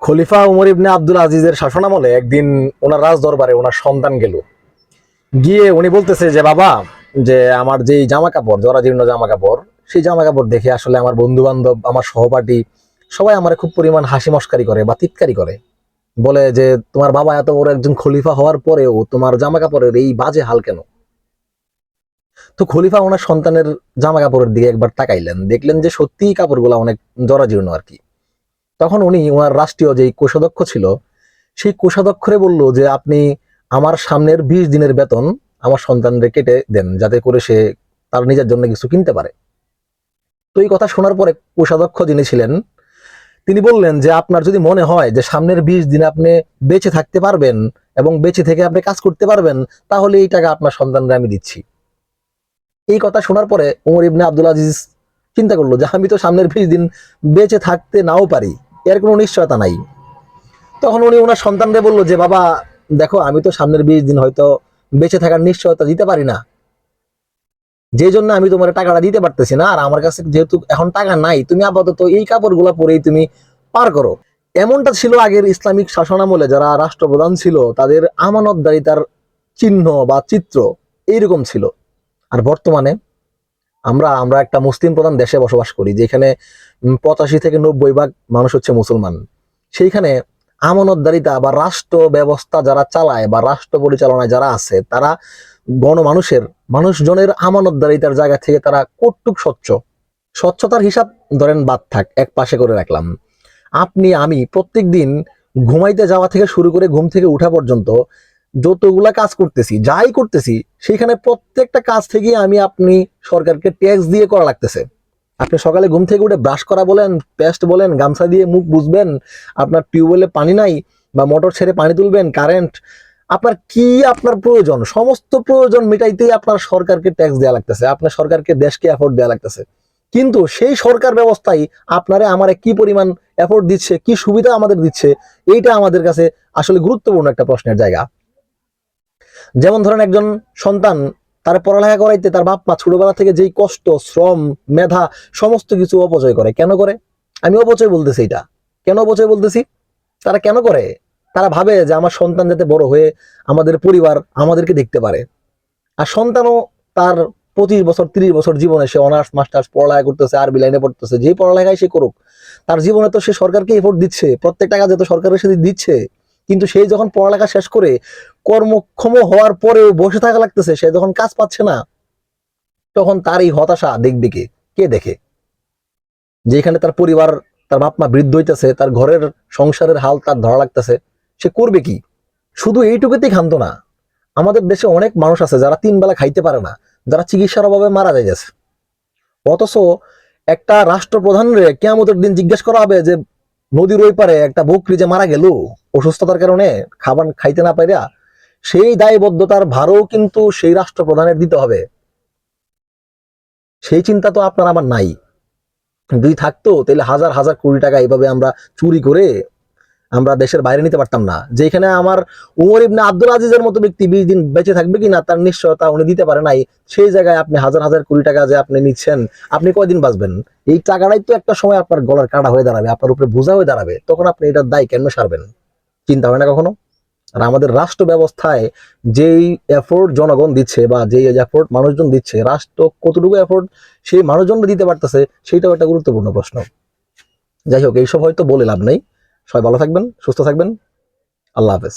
খলিফা উমর ইবনে আব্দুল আজিজের শাসনামলে একদিন ওনার রাজ দরবারে ওনার সন্তান গেল। গিয়ে উনি বলতেছে যে বাবা, যে আমার যেই জামা কাপড়, জরাজীর্ণ জামা কাপড়, সেই জামা কাপড় দেখে আসলে আমার বন্ধু বান্ধব, আমার সহপাঠী সবাই আমার খুব পরিমাণ হাসি মস্কারি করে বা তিটকারি করে। বলে যে তোমার বাবা এত বড় একজন খলিফা হওয়ার পরেও তোমার জামা কাপড়ের এই বাজে হাল কেন? তো খলিফা ওনার সন্তানের জামা কাপড়ের দিকে একবার তাকাইলেন, দেখলেন যে সত্যিই কাপড়গুলো অনেক জরাজীর্ণ আর কি। তখন উনি ওনার রাষ্ট্রীয় যেই কোষাধ্যক্ষ ছিল, সেই কোষাধ্যক্ষরে বলল যে আপনি আমার সামনের 20 দিনের বেতন আমার সন্তানরে কেটে দেন, যাতে করে সে তার নিজের জন্য কিছু কিনতে পারে। তো এই কথা শোনার পরে কোষাধ্যক্ষ যিনি ছিলেন, তিনি বললেন যে আপনার যদি মনে হয় যে সামনের 20 দিন আপনি বেঁচে থাকতে পারবেন এবং বেঁচে থেকে আপনি কাজ করতে পারবেন, তাহলে এই টাকা আপনার সন্তানরা আমি দিচ্ছি। এই কথা শোনার পরে উমর ইবনে আব্দুল আজিজ চিন্তা করলো যে আমি তো সামনের 20 দিন বেঁচে থাকতে নাও পারি, এর কোনো নিশ্চয়তা নাই। তখন উনি ওনার সন্তানকে বললো যে বাবা দেখো, আমি তো সামনের 20 দিন হয়তো বেঁচে থাকার নিশ্চয়তা দিতে পারি না, যে জন্য আমি তোমার টাকাটা দিতে পারতেছি না। আর আমার কাছে যেহেতু এখন টাকা নাই, তুমি আপাতত এই কাপড়গুলো পরেই তুমি পার করো। এমনটা ছিল আগের ইসলামিক শাসনামলে, যারা রাষ্ট্রপ্রধান ছিল তাদের আমানতদারিতার চিহ্ন বা চিত্র এইরকম ছিল। আর বর্তমানে আমরা আমরা একটা মুসলিম প্রধান দেশে বসবাস করি, যেখানে 85 থেকে 90 ভাগ মানুষ হচ্ছে মুসলমান। সেইখানে আমানতদারিতা বা রাষ্ট্র ব্যবস্থা যারা চালায় বা রাষ্ট্র পরিচালনায় যারা আছে, তারা মানুষজনের আমানতদারিতার জায়গা থেকে তারা কটুক স্বচ্ছতার হিসাব ধরেন বাদ থাক, এক পাশে করে রাখলাম। আপনি আমি প্রত্যেক দিন ঘুমাইতে যাওয়া থেকে শুরু করে ঘুম থেকে উঠা পর্যন্ত যতগুলা কাজ করতেছি, যাই করতেছি, সেখানে প্রত্যেকটা কাজ থেকে আমি আপনি সরকারকে ট্যাক্স দিয়ে করা লাগতেছে। আপনি সকালে ঘুম থেকে উঠে ব্রাশ করা বলেন, পেস্ট বলেন, গামছা দিয়ে মুখ বুঝবেন, আপনার টিউবওয়েলে পানি নাই বা মোটর ছেড়ে পানি তুলবেন, কারেন্ট, আপনার কি আপনার প্রয়োজন, সমস্ত প্রয়োজন মেটাইতেই আপনার সরকারকে ট্যাক্স দেওয়া লাগতেছে, আপনার সরকারকে দেশকে এফোর্ট দেওয়া লাগতেছে। কিন্তু সেই সরকার ব্যবস্থায় আপনারে আমারে কি পরিমাণ এফোর্ট দিচ্ছে, কি সুবিধা আমাদের দিচ্ছে, এইটা আমাদের কাছে আসলে গুরুত্বপূর্ণ একটা প্রশ্নের জায়গা। যেমন ধরেন একজন সন্তান, তার পড়ালেখা করাইতে তার বাপ মা ছোটবেলা থেকে যেই কষ্ট, শ্রম, মেধা সমস্ত কিছু অপচয় করে। কেন করে? আমি অপচয় বলতেছি, এটা কেন অপচয় বলতেছি? তারা কেন করে? তারা ভাবে যে আমার সন্তান যাতে বড় হয়ে আমাদের পরিবার আমাদেরকে দেখতে পারে। আর সন্তানও তার 25 বছর 30 বছর জীবনে সে অনার্স মাস্টার্স পড়ালেখা করতেছে, আরবি লাইনে পড়তেছে, যেই পড়ালেখায় সে করুক, তার জীবনে তো সে সরকারকে এফোর্ট দিচ্ছে, প্রত্যেকটা কাজে তো সরকারের সাথে দিচ্ছে। কিন্তু সে যখন পড়ালেখা শেষ করে কর্মক্ষম হওয়ার পরেও বসে থাকা লাগতেছে, সে যখন কাজ পাচ্ছে না, তখন তার এই হতাশা দেখবে কে? কে দেখে? যেখানে তার পরিবার, তার বাপ মা বৃদ্ধ হইতেছে, তার ঘরের সংসারের হাল তার ধরা লাগতেছে, সে করবে কি? শুধু এইটুকুতেই ক্ষান্ত না, আমাদের দেশে অনেক মানুষ আছে যারা 3 বেলা খাইতে পারে না, যারা চিকিৎসার অভাবে মারা যাইতেছে। অথচ একটা রাষ্ট্রপ্রধানরে কিয়ামতের দিন জিজ্ঞেস করা হবে যে নদীর ওই পারে একটা বকরি যে মারা গেল অসুস্থতার কারণে, খাবার খাইতে না পাইরা, সেই দায়বদ্ধতার ভারও কিন্তু সেই রাষ্ট্রপ্রধানের দিতে হবে। সেই চিন্তা তো আপনার আমার নাই। যদি থাকতো তাহলে হাজার হাজার কোটি টাকা এইভাবে আমরা চুরি করে আমরা দেশের বাইরে নিতে পারতাম না। যেখানে আমার উমর ইবনে আব্দুল আজিজের মতো ব্যক্তি 20 দিন বেঁচে থাকবে কিনা তার নিশ্চয়তা উনি দিতে পারে নাই, সেই জায়গায় আপনি হাজার হাজার কোটি টাকা যে আপনি নিচ্ছেন, আপনি কয়দিন বাঁচবেন? এই টাকাটাই তো একটা সময় আপনার গলার কাটা হয়ে দাঁড়াবে, আপনার উপরে বোঝা হয়ে দাঁড়াবে, তখন আপনি এটার দায় কেন সারবেন? চিন্তা হয় না কখনো? আর আমাদের রাষ্ট্র ব্যবস্থায় যেই এফোর্ট জনগণ দিচ্ছে বা যেই এফোর্ট মানুষজন দিচ্ছে, রাষ্ট্র কতটুকু এফোর্ট সেই মানুষজন দিতে পারতেছে, সেইটাও একটা গুরুত্বপূর্ণ প্রশ্ন। যাই হোক, এইসব হয়তো বলে লাভ নেই। সবাই ভালো থাকবেন, সুস্থ থাকবেন। আল্লাহ হাফেজ।